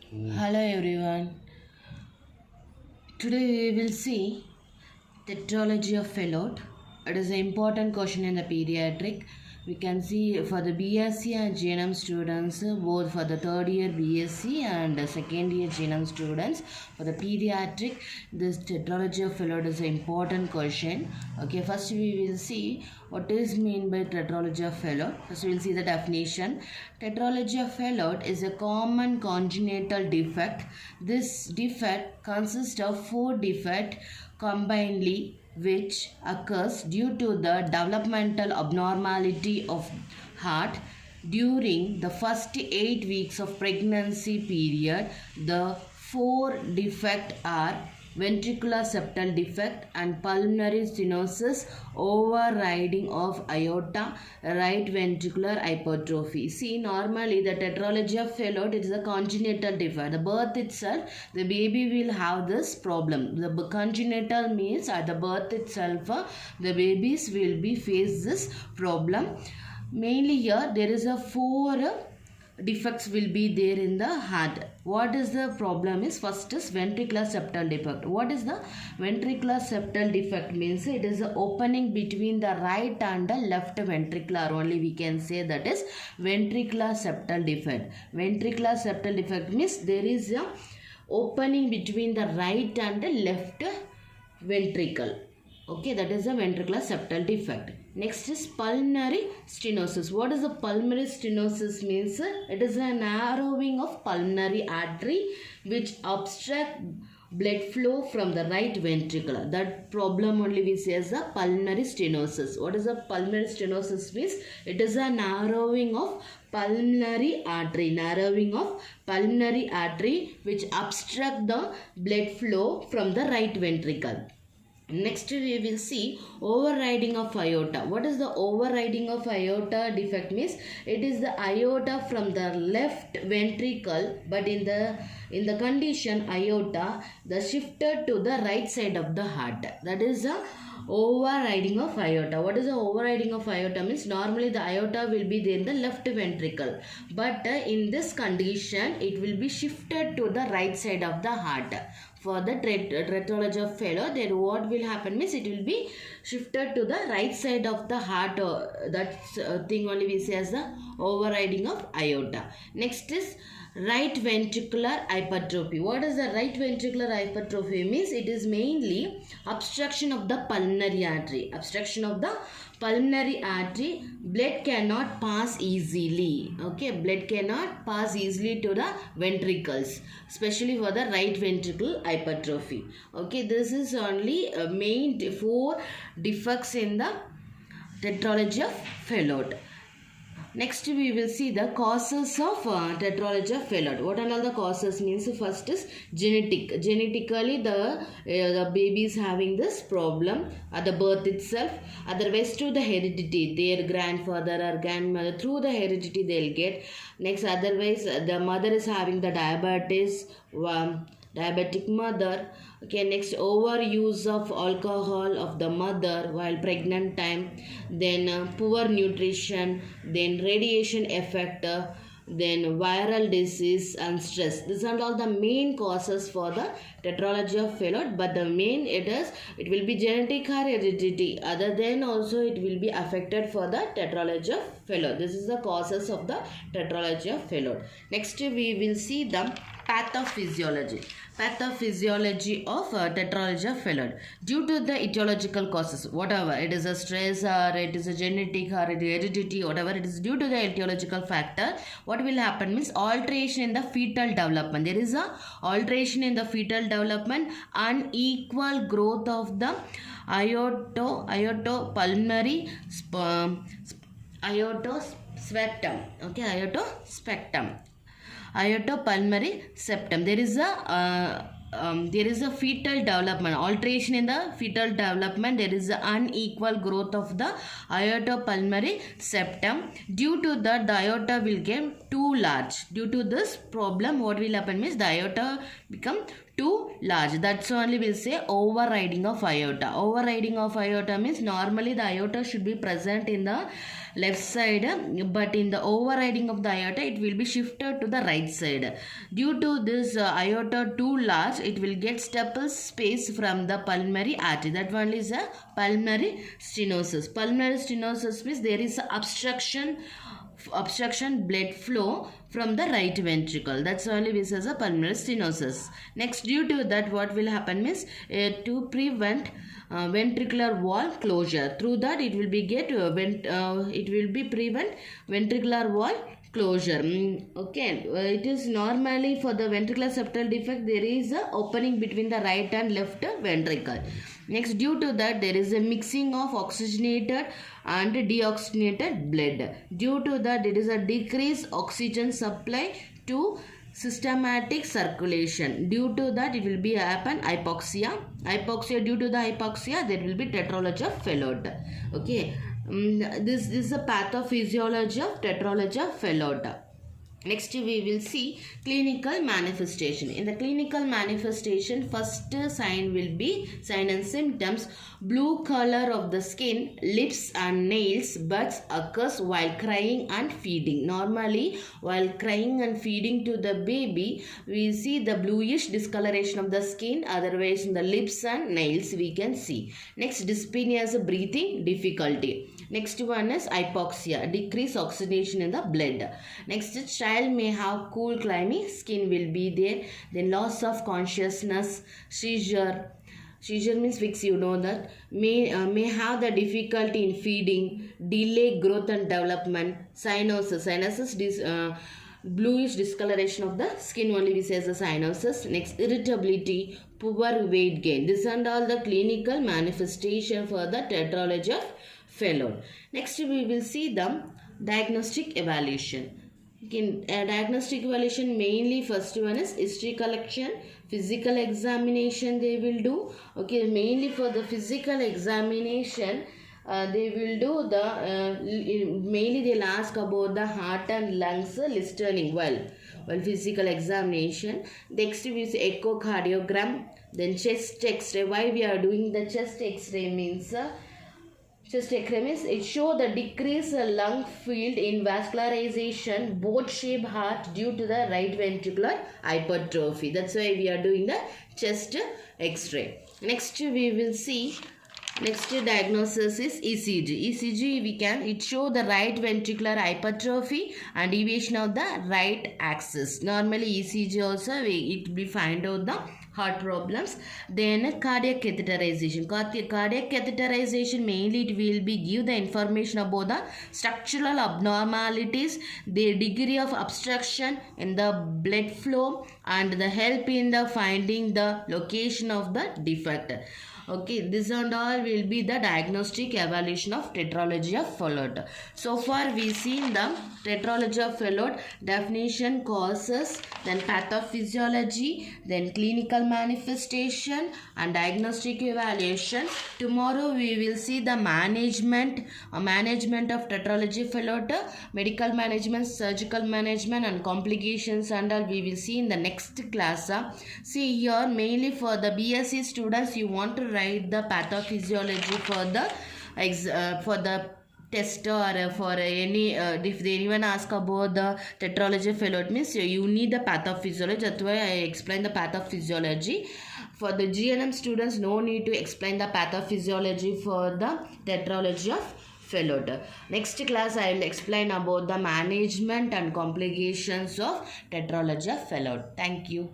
Hello everyone. Today we will see Tetralogy of Fallot. It is an important question in the pediatric. We can see for the BSc and GNM students, both for the third year BSc and second year GNM students. For the pediatric, this Tetralogy of Fallot is an important question. Okay, first we will see what is mean by Tetralogy of Fallot. First we will see the definition. Tetralogy of Fallot is a common congenital defect. This defect consists of 4 defects combinedly which occurs due to the developmental abnormality of heart during the first 8 weeks of pregnancy period. The 4 defects are ventricular septal defect and pulmonary stenosis, overriding of aorta, right ventricular hypertrophy. See, normally the tetralogy of Fallot, it is a congenital defect. The birth itself, the baby will have this problem. The congenital means at the birth itself, the babies will be face this problem. Mainly here there is a 4 defects will be there in the heart. What is the problem is, first is ventricular septal defect. What is the ventricular septal defect means? It is the opening between the right and the left ventricular, only we can say that is ventricular septal defect. Ventricular septal defect means there is a opening between the right and the left ventricle. Okay, that is a ventricular septal defect. Next is pulmonary stenosis. What is the pulmonary stenosis means? It is a narrowing of pulmonary artery which obstruct blood flow from the right ventricle. That problem only we say as the pulmonary stenosis. What is the pulmonary stenosis means? It is a narrowing of pulmonary artery. Narrowing of pulmonary artery which obstruct the blood flow from the right ventricle. Next we will see overriding of aorta. What is the overriding of aorta defect means? It is the aorta from the left ventricle, but in the condition aorta the shifted to the right side of the heart. That is the overriding of aorta. What is the overriding of aorta means? Normally the aorta will be there in the left ventricle, but in this condition it will be shifted to the right side of the heart. For the tetralogy of Fallot, then what will happen means it will be shifted to the right side of the heart. That thing only we say as the overriding of aorta. Next is right ventricular hypertrophy. What is the right ventricular hypertrophy means? It is mainly obstruction of the pulmonary artery. Obstruction of the pulmonary artery. Blood cannot pass easily. Okay, blood cannot pass easily to the ventricles, especially for the right ventricle hypertrophy. Okay, this is only main 4 defects in the tetralogy of Fallot. Next we will see the causes of tetralogy of Fallot. What are all the causes means? First is genetic. Genetically the baby is having this problem at the birth itself. Otherwise through the heredity, their grandfather or grandmother, through the heredity they'll get. Next, otherwise the mother is having the diabetes, diabetic mother. Okay, next overuse of alcohol of the mother while pregnant time, then poor nutrition, then radiation effect, then viral disease and stress. These are all the main causes for the tetralogy of Fallot, but the main it will be genetic or heredity. Other than also it will be affected for the tetralogy of Fallot. This is the causes of the tetralogy of Fallot. Next we will see the pathophysiology. Pathophysiology of tetralogy of Fallot. Due to the etiological causes, whatever it is, a stress or it is a genetic or heredity, whatever it is, due to the etiological factor, what will happen means alteration in the fetal development. There is a alteration in the fetal development, unequal growth of the aortopulmonary aortospectum. Okay, aortospectum. Aortopulmonary septum. There is a fetal development, alteration in the fetal development. There is an unequal growth of the aortopulmonary septum. Due to that, the aorta will get too large. Due to this problem, what will happen means the aorta become too large. That's only we'll say overriding of aorta. Overriding of aorta means normally the aorta should be present in the left side, but in the overriding of the aorta it will be shifted to the right side. Due to this aorta too large, it will get stable space from the pulmonary artery. That one is a pulmonary stenosis. Pulmonary stenosis means there is a obstruction blood flow from the right ventricle. That's only this as a pulmonary stenosis. Next, due to that, what will happen is to prevent ventricular wall closure. Through that, it will be prevent ventricular wall closure. Okay, it is normally for the ventricular septal defect, there is a opening between the right and left ventricle. Next, due to that, there is a mixing of oxygenated and deoxygenated blood. Due to that, there is a decreased oxygen supply to systematic circulation. Due to that, it will be happen hypoxia. Due to the hypoxia, there will be tetralogy of Fallot. Okay, this is a pathophysiology of tetralogy of Fallot. Next, we will see clinical manifestation. In the clinical manifestation, first sign will be sign and symptoms. Blue color of the skin, lips and nails, buds occurs while crying and feeding. Normally, while crying and feeding to the baby, we see the bluish discoloration of the skin. Otherwise, in the lips and nails, we can see. Next, dyspnea is a breathing difficulty. Next one is hypoxia, decreased oxidation in the blood. Next, child may have cool clammy skin will be there. Then loss of consciousness, seizure. Seizure means fix, you know that. May have the difficulty in feeding, delay growth and development, cyanosis. Cyanosis bluish discoloration of the skin only we say as a cyanosis. Next, irritability, poor weight gain. This and all the clinical manifestation for the tetralogy of Fallot. Next, we will see the diagnostic evaluation. In diagnostic evaluation, mainly first one is history collection, physical examination they will do. Okay, mainly for the physical examination, they will do the mainly they'll ask about the heart and lungs listening while physical examination. Next is echocardiogram, then chest X-ray. Why we are doing the chest X-ray means chest X-ray means it show the decreased lung field in vascularization, boat-shaped heart due to the right ventricular hypertrophy. That's why we are doing the chest X-ray. Next, we will see. Next diagnosis is ECG. ECG it show the right ventricular hypertrophy and deviation of the right axis. Normally ECG also it will find out the heart problems. Then cardiac catheterization. Cardiac catheterization mainly it will be give the information about the structural abnormalities, the degree of obstruction in the blood flow and the help in the finding the location of the defect. Okay, this and all will be the diagnostic evaluation of tetralogy of Fallot. So far we seen the tetralogy of Fallot, definition, causes, then pathophysiology, then clinical manifestation and diagnostic evaluation. Tomorrow we will see the management of tetralogy of Fallot, medical management, surgical management and complications and all we will see in the next class. See here mainly for the BSc students you want to write the pathophysiology for the test or for any if anyone ask about the tetralogy of Fallot means you need the pathophysiology. That's why I explain the pathophysiology. For the GNM students no need to explain the pathophysiology for the tetralogy of Fallot. Next class I will explain about the management and complications of tetralogy of Fallot. Thank you.